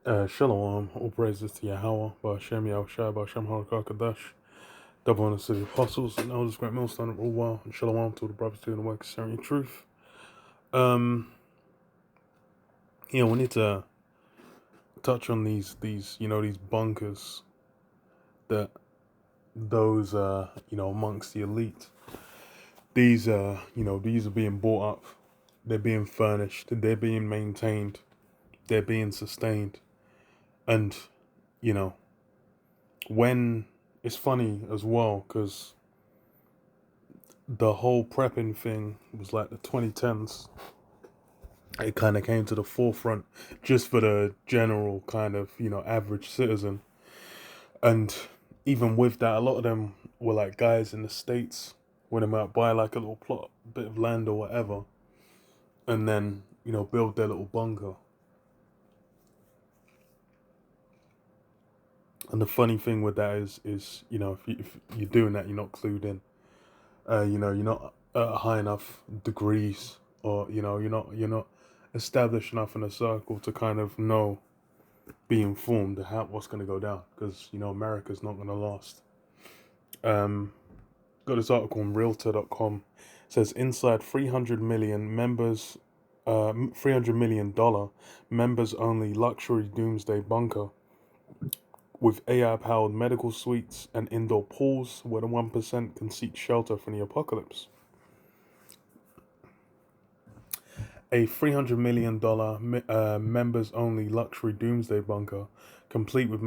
Shalom, all praises to Yahweh, Ba'Shem Yahushai, Ba'Shem HaRakakadash, double honors to the apostles, and elders, great millstone of all while, and Shalom to all the brothers doing the work of sharing truth. We need to touch on these bunkers that those, amongst the elite, these are being bought up, they're being furnished, they're being maintained, they're being sustained, and, you know, when it's funny as well because the whole prepping thing was like the 2010s. It kind of came to the forefront just for the general kind of, average citizen. And even with that, a lot of them were like guys in the States when they might buy like a little plot, bit of land or whatever, and then, build their little bunker. And the funny thing with that is if you're doing that, you're not clued in. You're not high enough degrees, or you're not established enough in a circle to kind of be informed of what's going to go down, because America's not going to last. Got this article on Realtor.com. It says inside 300 million members, $300 million members only luxury doomsday bunker with AI-powered medical suites and indoor pools where the 1% can seek shelter from the apocalypse. A $300 million members-only luxury doomsday bunker, complete with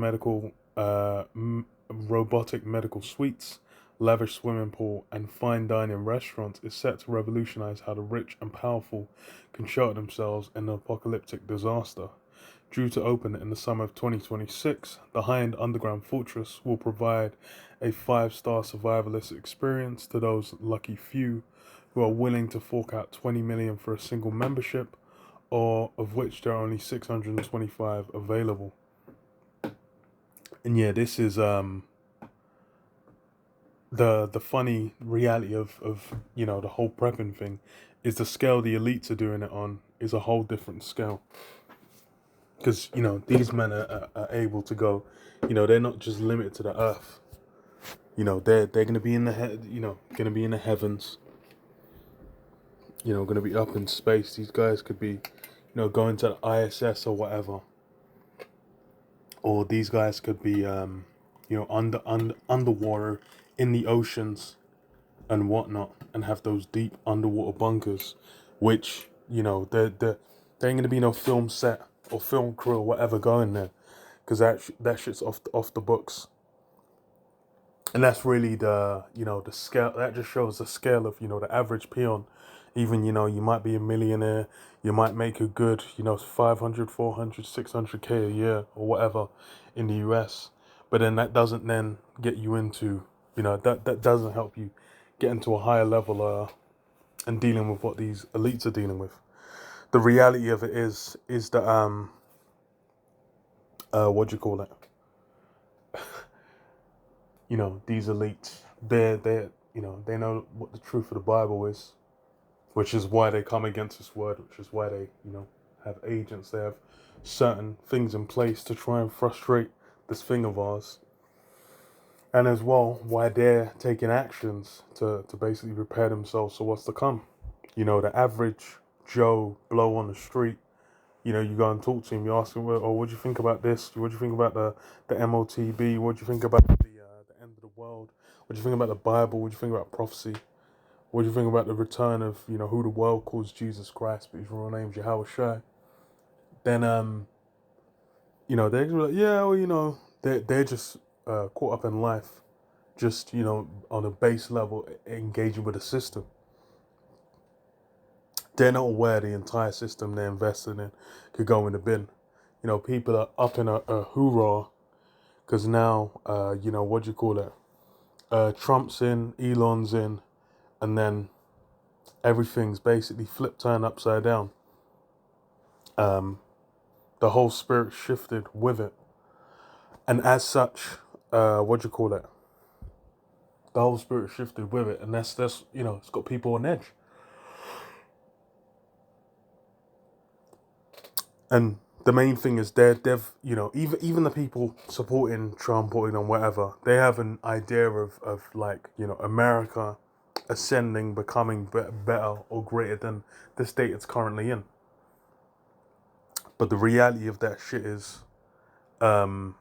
robotic medical suites, lavish swimming pool, and fine dining restaurants, is set to revolutionize how the rich and powerful can shelter themselves in an apocalyptic disaster. Due to open in the summer of 2026, the high-end underground fortress will provide a 5-star survivalist experience to those lucky few who are willing to fork out $20 million for a single membership, or of which there are only 625 available. And yeah, this is the funny reality of the whole prepping thing is the scale the elites are doing it on is a whole different scale. Because, these men are able to go, they're not just limited to the earth. They're going to be in the going to be in the heavens. Going to be up in space. These guys could be, going to the ISS or whatever. Or these guys could be, underwater in the oceans and whatnot, and have those deep underwater bunkers, which, there ain't going to be no film set or film crew or whatever going there, because that shit's off the books. And that's really the scale. That just shows the scale of the average peon. Even you might be a millionaire, you might make a good 500, 400, 600K a year or whatever in the US, but then that doesn't then get you into that doesn't help you get into a higher level and dealing with what these elites are dealing with. The reality of it is that what do you call it? These elites, they know what the truth of the Bible is, which is why they come against this word, which is why they have agents. They have certain things in place to try and frustrate this thing of ours, and as well why they're taking actions to basically prepare themselves for what's to come. The average Joe Blow on the street, you go and talk to him, you ask him, oh, what do you think about this? What do you think about the MOTB? What do you think about the end of the world? What do you think about the Bible? What do you think about prophecy? What do you think about the return of, who the world calls Jesus Christ, but his real name's Yahweh Shai? Then, they're like, yeah, well, they're just caught up in life, just, on a base level, engaging with the system. They're not aware the entire system they're invested in could go in the bin. People are up in a hoorah because now, what do you call it? Trump's in, Elon's in, and then everything's basically flipped, turned upside down. The whole spirit shifted with it. And as such, what do you call it? The whole spirit shifted with it, and that's it's got people on edge. And the main thing is they've even the people supporting Trump or whatever, they have an idea of like America ascending, becoming better or greater than the state it's currently in. But the reality of that shit is, um,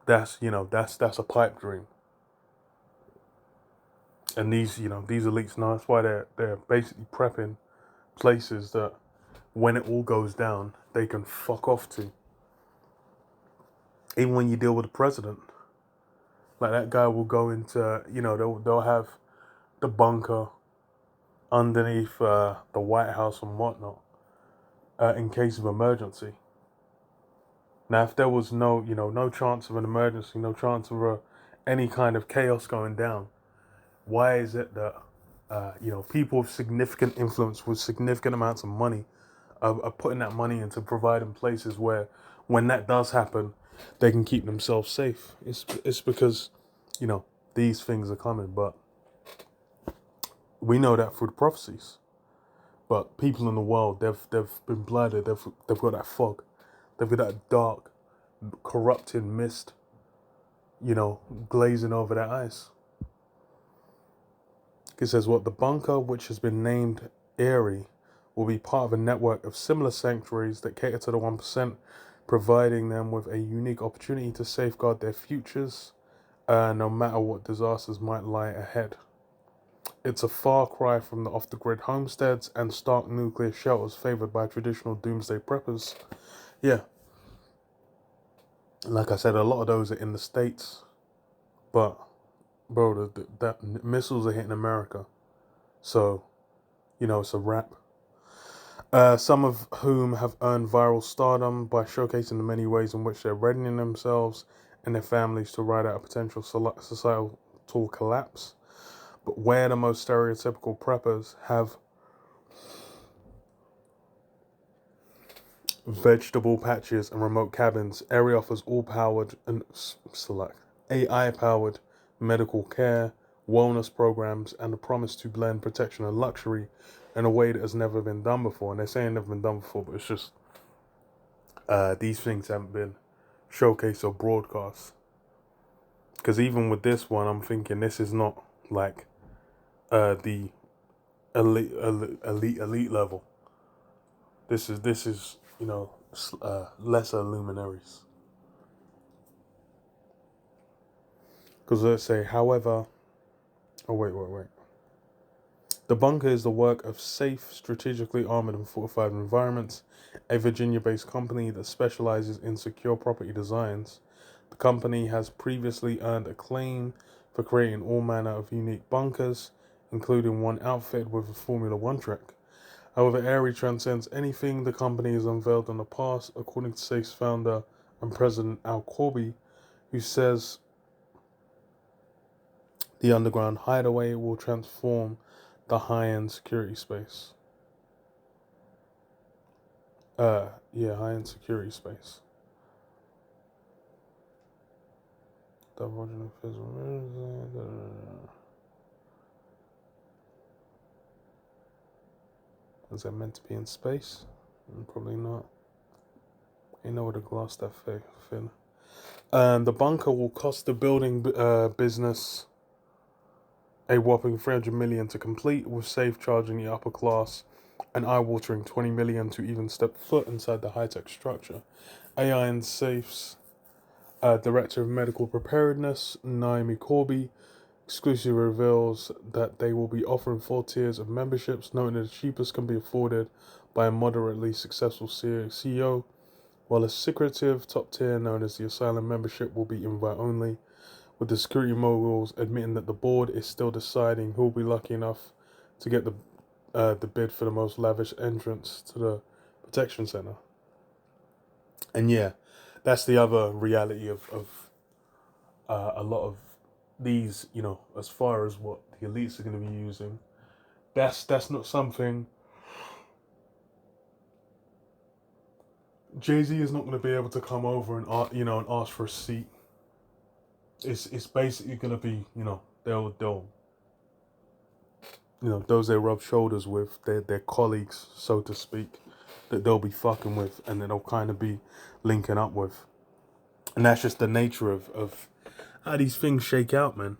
that's a pipe dream. And these elites now, that's why they're basically prepping places that when it all goes down, they can fuck off to. Even when you deal with the president, like that guy will go into, they'll have the bunker underneath the White House and whatnot, in case of emergency. Now, if there was no chance of an emergency, no chance of any kind of chaos going down, why is it that people with significant influence with significant amounts of money are putting that money into providing places where, when that does happen, they can keep themselves safe? It's because these things are coming, but we know that through the prophecies. But people in the world, they've been blinded. They've got that fog. They've got that dark, corrupting mist, glazing over their eyes. It says what the bunker, which has been named Airy, will be part of a network of similar sanctuaries that cater to the 1%, providing them with a unique opportunity to safeguard their futures, no matter what disasters might lie ahead. It's a far cry from the off-the-grid homesteads and stark nuclear shelters favored by traditional doomsday preppers. Yeah, like I said, a lot of those are in the States, but bro, that missiles are hitting America, so it's a wrap. Some of whom have earned viral stardom by showcasing the many ways in which they're readying themselves and their families to ride out a potential societal collapse. But where the most stereotypical preppers have vegetable patches and remote cabins, Airy offers all-powered and select AI-powered medical care, wellness programs, and the promise to blend protection and luxury in a way that has never been done before. And they're saying never been done before, but it's just these things haven't been showcased or broadcast. Because even with this one, I'm thinking this is not like the elite level. This is lesser luminaries. Because let's say, however, oh wait. The bunker is the work of Safe, strategically armored and fortified environments, a Virginia-based company that specializes in secure property designs. The company has previously earned acclaim for creating all manner of unique bunkers, including one outfitted with a Formula One track. However, Airy transcends anything the company has unveiled in the past, according to Safe's founder and president Al Corby, who says the underground hideaway will transform the high-end security space. High-end security space. Is that meant to be in space? Probably not. You know what a glass that thin. The bunker will cost the building business a whopping 300 million to complete, with Safe charging the upper class an eye-watering 20 million to even step foot inside the high-tech structure. AI and Safe's Director of Medical Preparedness, Naomi Corby, exclusively reveals that they will be offering 4 tiers of memberships, noting that the cheapest can be afforded by a moderately successful CEO, while a secretive top tier known as the Asylum membership will be invite only, with the security moguls admitting that the board is still deciding who will be lucky enough to get the bid for the most lavish entrance to the protection center. And yeah, that's the other reality of a lot of these, as far as what the elites are going to be using. That's not something Jay-Z is not going to be able to come over and and ask for a seat. It's basically going to be they'll those they rub shoulders with, their colleagues, so to speak, that they'll be fucking with and that they'll kind of be linking up with. And that's just the nature of how these things shake out, man.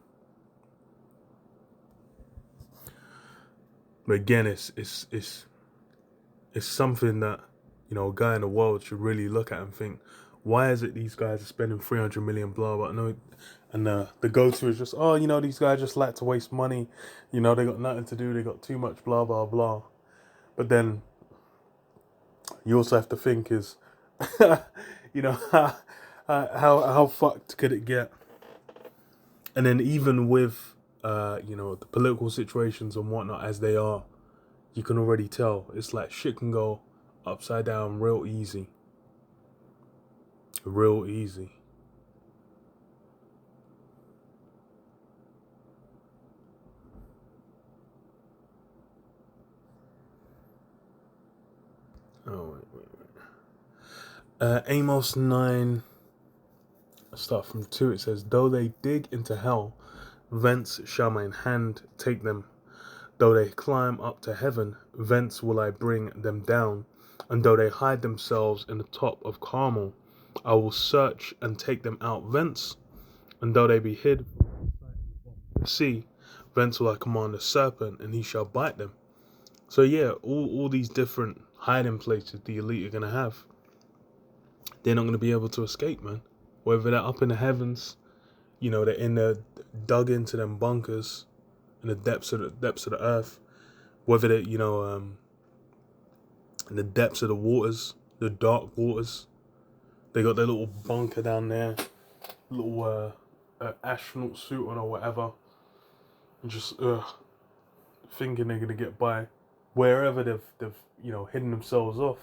But again, it's something that, you know, a guy in the world should really look at and think, why is it these guys are spending 300 million, blah, blah, no, and the go-to is just, oh, you know, these guys just like to waste money, you know, they got nothing to do, they got too much, blah, blah, blah. But then you also have to think is, you know, how fucked could it get? And then even with, you know, the political situations and whatnot as they are, you can already tell it's like shit can go upside down real easy. Real easy. Oh, wait. Amos 9, start from 2, it says, though they dig into hell, thence shall mine hand take them. Though they climb up to heaven, thence will I bring them down. And though they hide themselves in the top of Carmel, I will search and take them out thence. And though they be hid from the sea, thence will I command the serpent, and he shall bite them. So yeah, all these different hiding places the elite are going to have, they're not going to be able to escape, man. Whether they're up in the heavens, you know, they're in the dug into them bunkers in the depths of the earth, whether they're, you know, in the depths of the waters, the dark waters. They got their little bunker down there, little astronaut suit on or whatever, and just thinking they're gonna get by. Wherever they've you know, hidden themselves off,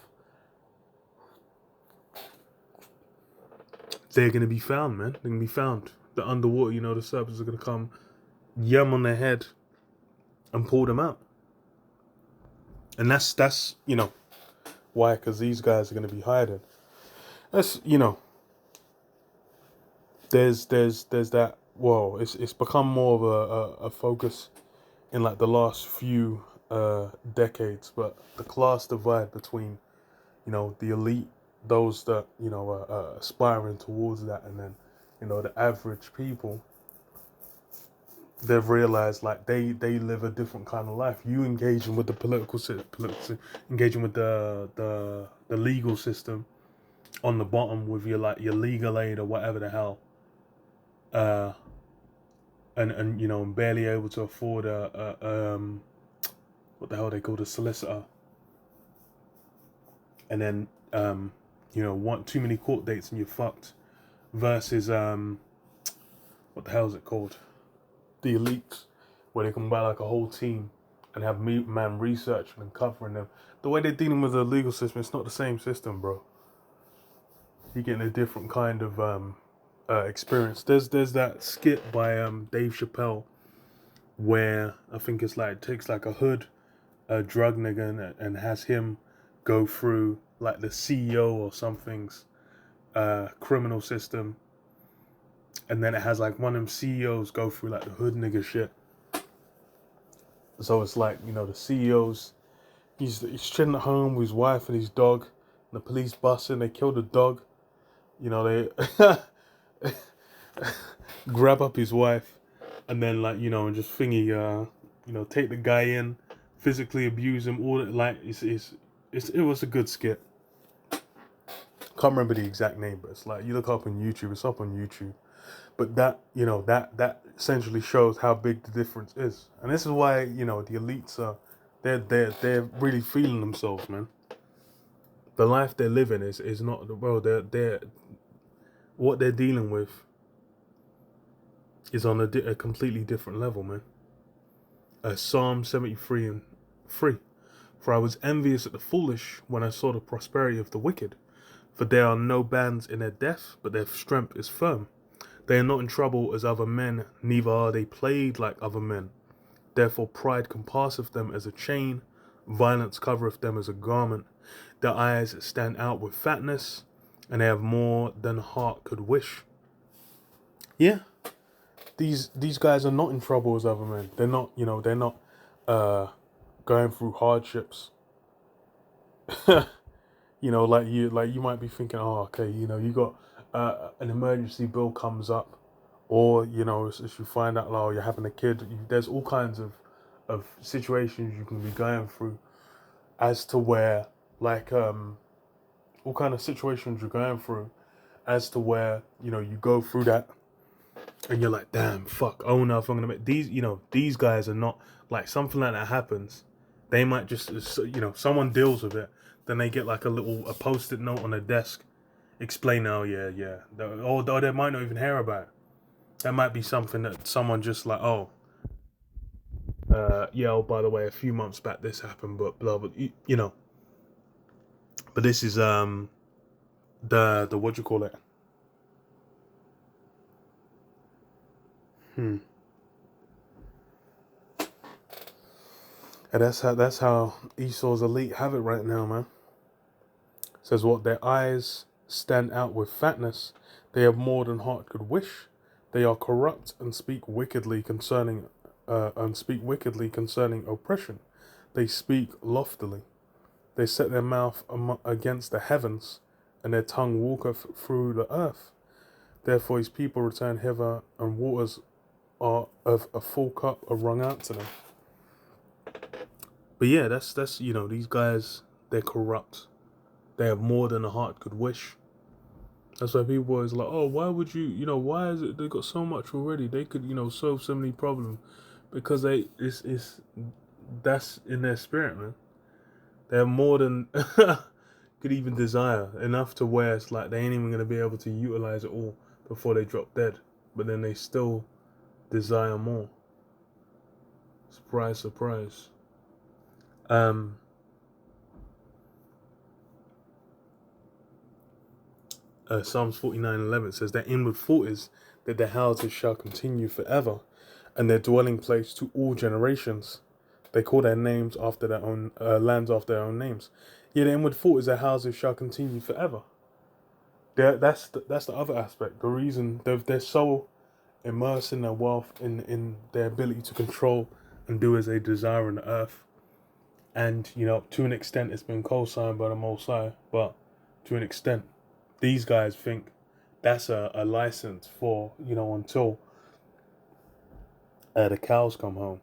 they're gonna be found, man. They're gonna be found. The underwater, you know, the serpents are gonna come, yum on their head, and pull them out. And that's you know why, because these guys are gonna be hiding. That's, you know, there's that. Whoa, it's become more of a focus in like the last few decades, but the class divide between, you know, the elite, those that, you know, are aspiring towards that, and then, you know, the average people, they've realized like they live a different kind of life. You engaging with the political engaging with the legal system on the bottom with your like your legal aid or whatever the hell, and you know, barely able to afford a what the hell they call a solicitor, and then you know, want too many court dates and you're fucked, versus what the hell is it called, the elites, where they can buy like a whole team and have man researching and covering them. The way they're dealing with the legal system, it's not the same system, bro. You're getting a different kind of experience. There's that skit by Dave Chappelle where I think it's like takes like a hood, a drug nigga, and has him go through like the CEO or something's criminal system, and then it has like one of them CEOs go through like the hood nigga shit. So it's like, you know, the CEO's he's chilling at home with his wife and his dog, and the police bust in, they kill the dog. You know, they grab up his wife, and then like, you know, and just thingy, you know, take the guy in, physically abuse him. All that, like it was a good skit. Can't remember the exact name, but it's like you look up on YouTube. It's up on YouTube. But that, you know, that essentially shows how big the difference is, and this is why, you know, the elites are they're really feeling themselves, man. The life they're living is not the world. They're what they're dealing with is on a completely different level, man. Psalm 73 and 3. For I was envious at the foolish when I saw the prosperity of the wicked. For there are no bands in their death, but their strength is firm. They are not in trouble as other men, neither are they plagued like other men. Therefore pride compasseth them as a chain, violence covereth them as a garment. Their eyes stand out with fatness, and they have more than heart could wish. Yeah, these guys are not in trouble as other men. They're not, you know, they're not going through hardships. like you might be thinking, oh, okay, you got an emergency bill comes up, or if you find out, oh, you're having a kid, there's all kinds of situations you can be going through, as to where, like, all kind of situations you're going through, as to where you go through that, and you're like, damn, fuck, oh no, if I'm gonna make these guys are not, like, something like that happens, they might just, someone deals with it, then they get like a post-it note on their desk, explain, oh yeah, or they might not even hear about it. That might be something that someone just like, oh, yeah, oh, by the way, a few months back this happened, but blah blah, but this is the what do you call it? And that's how Esau's elite have it right now, man. It says what, their eyes stand out with fatness, they have more than heart could wish, they are corrupt and speak wickedly concerning oppression. They speak loftily. They set their mouth against the heavens, and their tongue walketh through the earth. Therefore his people return hither, and waters are of a full cup are wrung out to them. But yeah, that's these guys, they're corrupt. They have more than a heart could wish. That's why people always like, oh, why would why is it they got so much already? They could, solve so many problems, because that's in their spirit, man. They have more than could even desire, enough to where it's like they ain't even gonna be able to utilize it all before they drop dead. But then they still desire more. Surprise, surprise. Psalms 49:11 says, their inward thought is that their houses shall continue forever, and their dwelling place to all generations. They call their names after their own lands after their own names. Yeah, the inward thought is their houses shall continue forever. That's the other aspect. The reason they're so immersed in their wealth, in their ability to control and do as they desire on the earth. And, to an extent, it's been co-signed by the Most High, but to an extent, these guys think that's a license for, until the cows come home.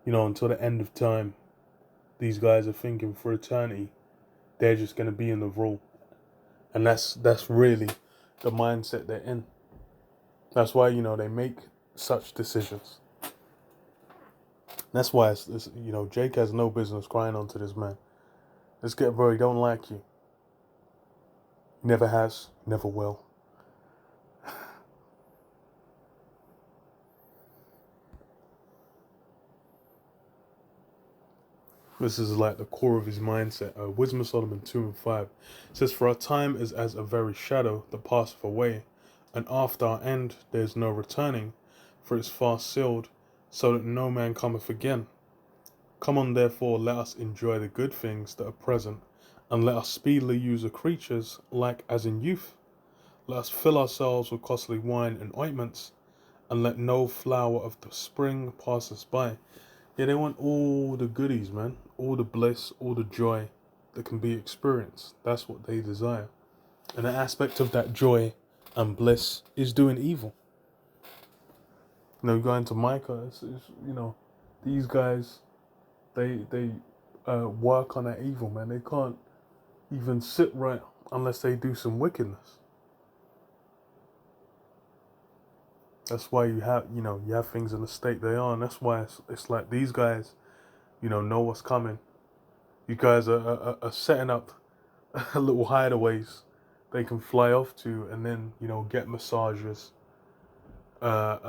Until the end of time, these guys are thinking for eternity, they're just going to be in the rule. And that's really the mindset they're in. That's why, they make such decisions. That's why it's Jake has no business crying onto this man. This guy, bro, he don't like you. He never has, never will. This is like the core of his mindset. Wisdom of Solomon 2:5 says, for our time is as a very shadow that passeth away, and after our end there is no returning, for it is fast sealed, so that no man cometh again. Come on, therefore, let us enjoy the good things that are present, and let us speedily use the creatures like as in youth. Let us fill ourselves with costly wine and ointments, and let no flower of the spring pass us by. Yeah, they want all the goodies, man. All the bliss, all the joy that can be experienced. That's what they desire. And an aspect of that joy and bliss is doing evil. Going to Micah, it's these guys, they work on that evil, man. They can't even sit right unless they do some wickedness. That's why you have things in the state they are, and that's why it's like these guys, know what's coming. You guys are setting up little hideaways they can fly off to, and then get massages. Have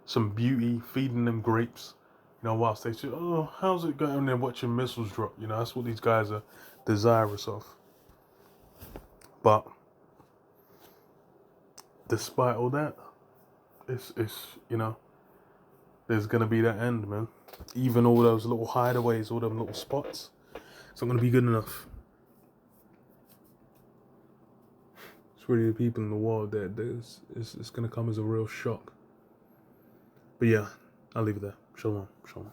some beauty, feeding them grapes. Whilst they say, oh, how's it going? And they're watching missiles drop. That's what these guys are desirous of. But despite all that, it's there's gonna be that end, man. Even all those little hideaways, all them little spots, it's not gonna be good enough. It's really the people in the world that it's gonna come as a real shock. But yeah, I'll leave it there. Shalom, shalom.